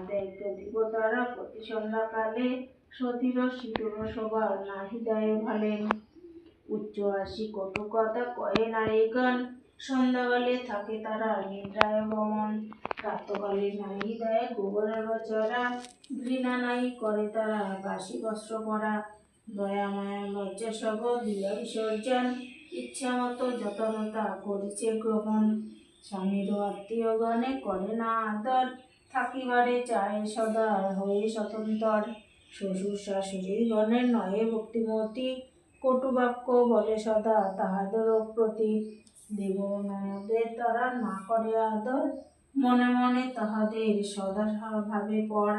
দেয় প্রদীপ তারা প্রতি সন্ধ্যাকালে, সতীর শীতল শোভা নাহি দেয় ভালেন। উচ্চ হাসি কটু কথা কয়ে নারীগণ, সন্ধ্যাকালে থাকে তারা নিদ্রায় ভ্রমণ। প্রাতঃকালে নাহি দেয় গোবরের চারা, ঘৃণা নাই করে তারা বাসি বস্ত্র পরা। দয়া মায়া লজ্জা সব দিয়া বিসর্জন, ইচ্ছা মতো যতনতা করিছে গ্রহণ। স্বামীর আত্মীয়গণে করে না আদর, থাকিবারে চায় সদা হয়ে স্বতন্ত্র। শ্বশুর শাশুড়ি গণের নয়ে ভক্তিমতী, কটু বাক্য বলে সদা তাহাদের প্রতি। দেব ননদের তারা না করে আদর, মনে মনে তাহাদের সদা ভাবে পর।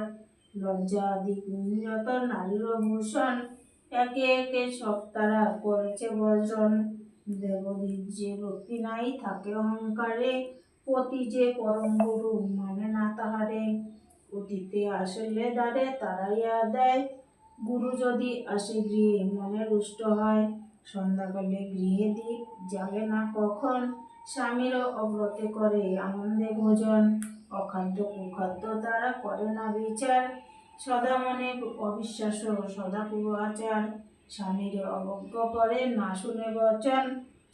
লজ্জা আদি গুণ যত নারীর ভূষণ, একে একে সব তারা করেছে বর্জন। দেবদীপ যে ভক্তি নাই থাকে অহংকারে, পতি যে পরম গুরু মানে না তাহারে। অতীতে আসলে দ্বারে তারাইয়া দেয়, গুরু যদি আসে গৃহে মনে রুষ্ট হয়। সন্ধ্যাকালে গৃহে দীপ জ্বালে না কখন, স্বামীর অব্রতে করে আনন্দে ভোজন। অখাদ্য কুখাদ্য তারা করে না বিচার, সদা মনে অবিশ্বাস সদা কুআচার। স্বামীর অবজ্ঞ করে না শুনে বচন,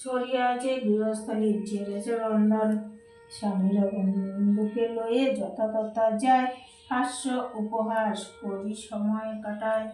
ছড়িয়া আছে গৃহস্থলী ছেড়েছে রন্ধন। স্বামীর বন্ধুকে লয়ে যথা তথা যায়, হাস্য উপহাস করি সময় কাটায়।